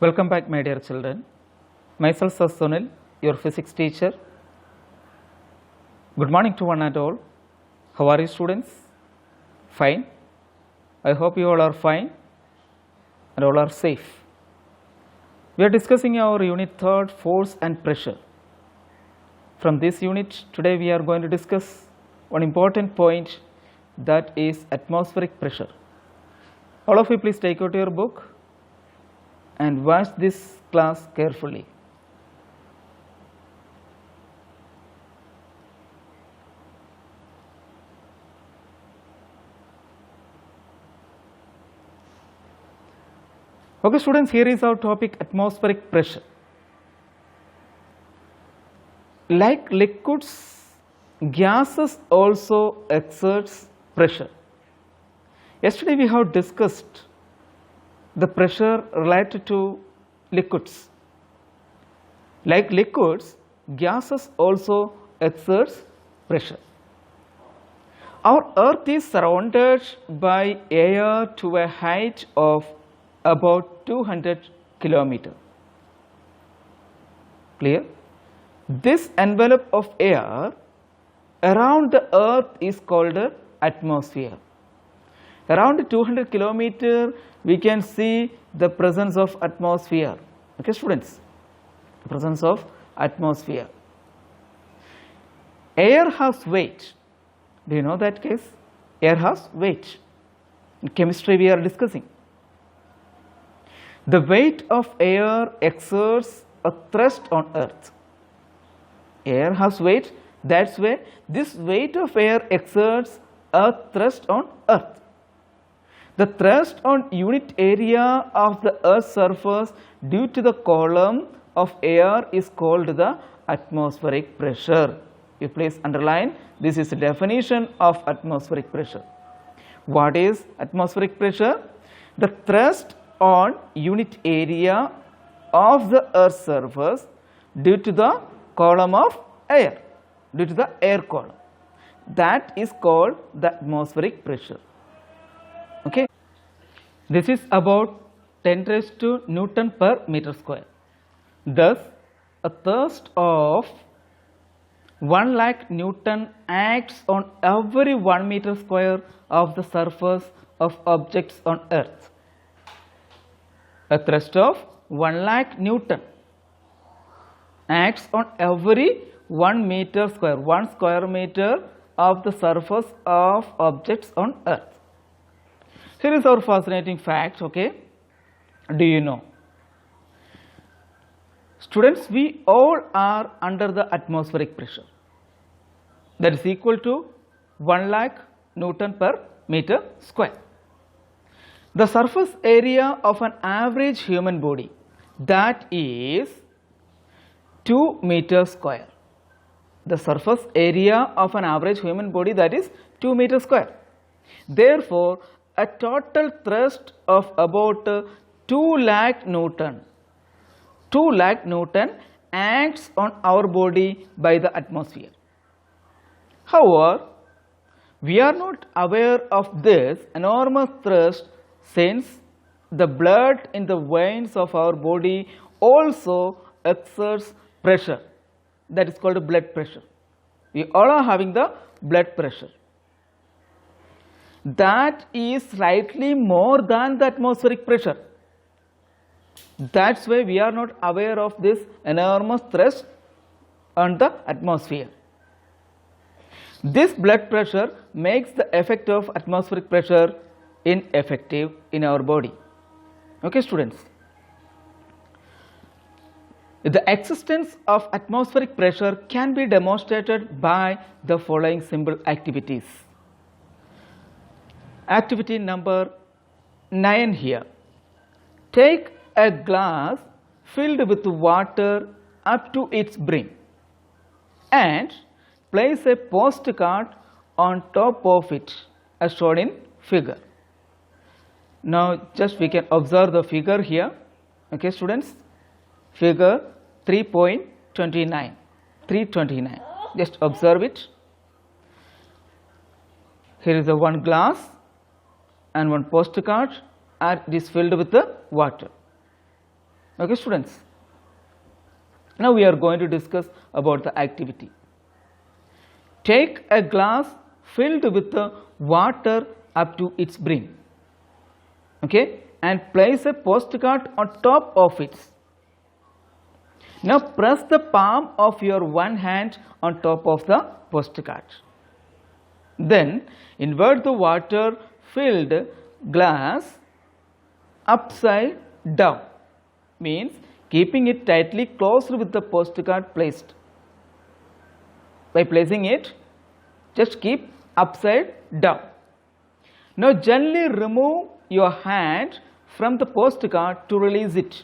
Welcome back, my dear children. Myself is Sunil, your physics teacher. Good morning to one and all. How are you, students? Fine. I hope you all are fine and all are safe. We are discussing our unit 3rd, force and pressure. From this unit, today we are going to discuss one important point, that is atmospheric pressure. All of you please take out your book and watch this class carefully. Okay, students, here is our topic, atmospheric pressure. Like liquids, gases also exerts pressure. Yesterday we have discussed the pressure related to liquids. Like liquids, gases also exerts pressure. Our earth is surrounded by air to a height of about 200 kilometers. Clear? This envelope of air around the earth is called atmosphere. Around 200 kilometers we can see the presence of atmosphere. Okay, students, presence of atmosphere. Air has weight. Do you know that case? Air has weight. In chemistry we are discussing. The weight of air exerts a thrust on earth. Air has weight, that's why this weight of air exerts a thrust on earth. The thrust on unit area of the earth's surface due to the column of air is called the atmospheric pressure. You please underline, this is the definition of atmospheric pressure. What is atmospheric pressure? The thrust on unit area of the earth's surface due to the column of air, due to the air column. That is called the atmospheric pressure. Okay, this is about 10 raised to Newton per meter square. Thus, a thrust of 1 lakh Newton acts on every 1 meter square of the surface of objects on earth. A thrust of 1 lakh Newton acts on every 1 meter square, 1 square meter of the surface of objects on earth. Here is our fascinating fact, okay? Do you know? Students, we all are under the atmospheric pressure. That is equal to 1 lakh Newton per meter square. The surface area of an average human body, that is 2 meters square. The surface area of an average human body, that is 2 meters square. Therefore, a total thrust of about 2 lakh Newton acts on our body by the atmosphere. However, we are not aware of this enormous thrust, since the blood in the veins of our body also exerts pressure, that is called blood pressure. We all are having the blood pressure. That is slightly more than the atmospheric pressure. That's why we are not aware of this enormous thrust on the atmosphere. This blood pressure makes the effect of atmospheric pressure ineffective in our body. Okay, students. The existence of atmospheric pressure can be demonstrated by the following simple activities. Activity number 9 here. Take a glass filled with water up to its brim and place a postcard on top of it as shown in figure. Now just we can observe the figure here. Okay, students, figure 3.29, 329. Just observe it. Here is the one glass and one postcard, and it is filled with the water. Okay, students. Now we are going to discuss about the activity. Take a glass filled with the water up to its brim, okay, and place a postcard on top of it. Now press the palm of your one hand on top of the postcard. Then invert the water filled glass upside down, means keeping it tightly closed with the postcard placed. By placing it, just keep upside down. Now gently remove your hand from the postcard to release it.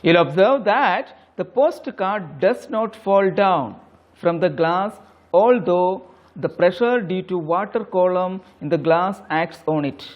You will observe that the postcard does not fall down from the glass, although the pressure due to water column in the glass acts on it.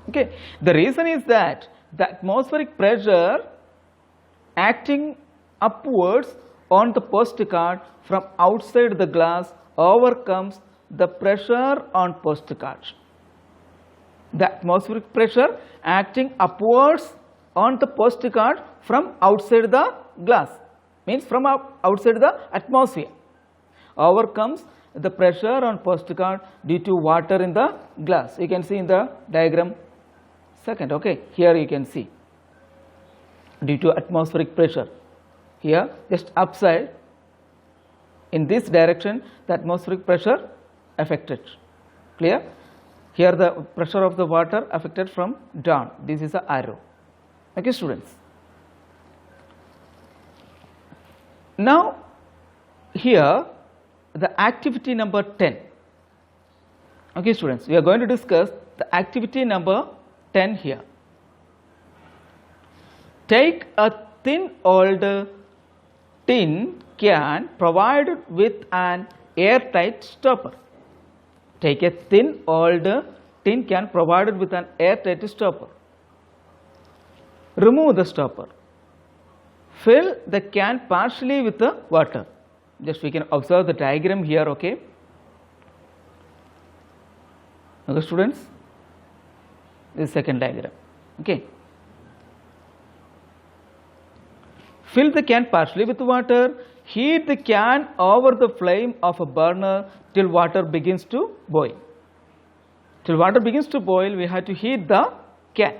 Okay. The reason is that the atmospheric pressure acting upwards on the postcard from outside the glass overcomes the pressure on postcard. The atmospheric pressure acting upwards on the postcard from outside the glass, means from outside the atmosphere, overcomes the pressure on postcard due to water in the glass. You can see in the diagram second. Okay, here you can see due to atmospheric pressure. Here just upside, in this direction the atmospheric pressure affected. Clear? Here the pressure of the water affected from down. This is the arrow. Okay, students. Now here the activity number 10. Okay, students, we are going to discuss the activity number 10 here. Take a thin old tin can provided with an airtight stopper. Take a thin old tin can provided with an airtight stopper. Remove the stopper. Fill the can partially with the water. Just we can observe the diagram here. Okay. Okay, students. This is second diagram. Okay. Fill the can partially with water. Heat the can over the flame of a burner till water begins to boil. Till water begins to boil, we have to heat the can.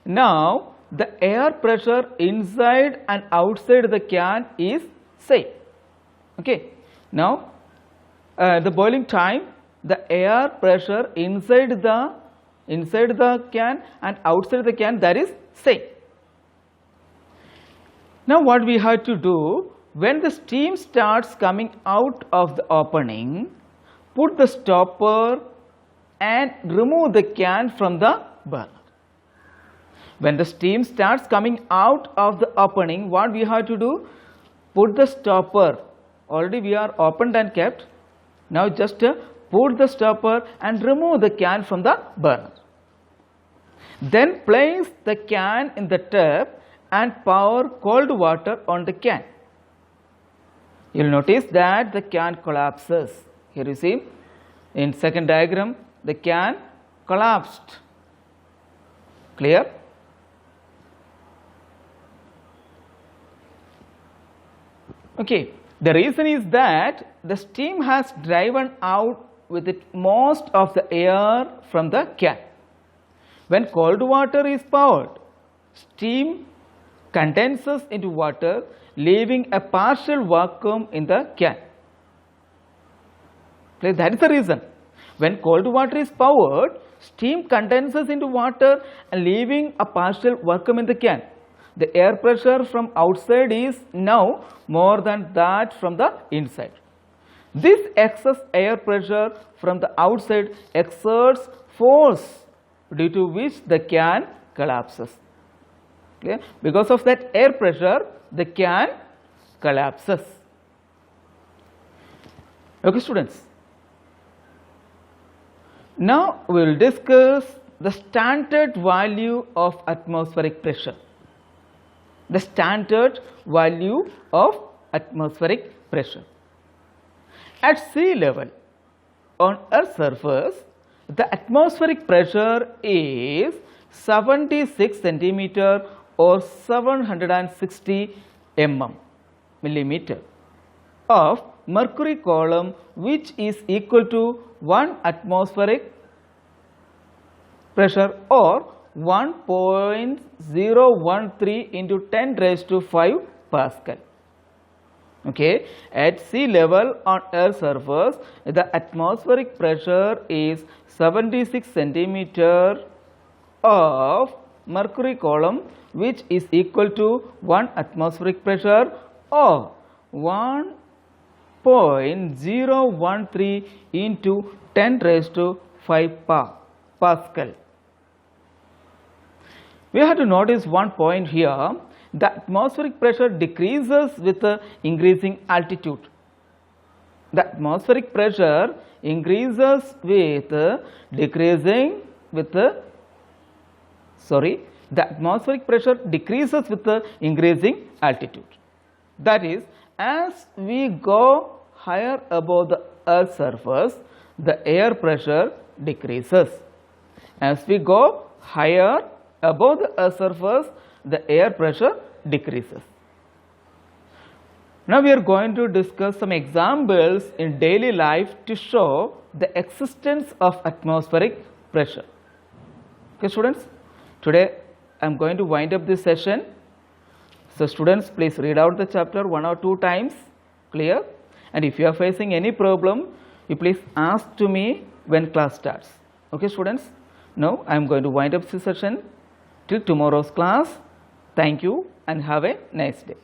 Now the air pressure inside and outside the can is same. Okay. Now the boiling time, the air pressure inside the can and outside the can, that is same. Now what we have to do, when the steam starts coming out of the opening, put the stopper and remove the can from the burner. When the steam starts coming out of the opening, what we have to do, put the stopper, already we are opened and kept, now just put the stopper and remove the can from the burner. Then place the can in the tap and pour cold water on the can. You will notice that the can collapses. Here you see in second diagram the can collapsed. Clear? Okay. The reason is that the steam has driven out with it most of the air from the can. When cold water is poured, steam condenses into water, leaving a partial vacuum in the can. That is the reason. When cold water is poured, steam condenses into water and leaving a partial vacuum in the can. The air pressure from outside is now more than that from the inside. This excess air pressure from the outside exerts force due to which the can collapses. Okay? Because of that air pressure, the can collapses. Okay, students. Now we will discuss the standard value of atmospheric pressure. The standard value of atmospheric pressure. At sea level, on Earth's surface, the atmospheric pressure is 76 centimeter or 760 millimeter of mercury column, which is equal to 1 atmospheric pressure or 1.013 into 10 raised to 5 Pascal. Okay, at sea level on Earth's surface, the atmospheric pressure is 76 centimeter of mercury column, which is equal to 1 atmospheric pressure or 1.013 into 10 raised to 5 Pascal. We have to notice one point here. The atmospheric pressure decreases with increasing altitude. The atmospheric pressure increases with decreasing with the atmospheric pressure decreases with increasing altitude. That is, as we go higher above the Earth's surface, the air pressure decreases. As we go higher above the Earth's surface, the air pressure decreases. Now we are going to discuss some examples in daily life to show the existence of atmospheric pressure. Okay students, today I am going to wind up this session. So students, please read out the chapter 1 or 2 times, clear? And if you are facing any problem, you please ask to me when class starts. Okay students, now I am going to wind up this session. Till tomorrow's class. Thank you and have a nice day.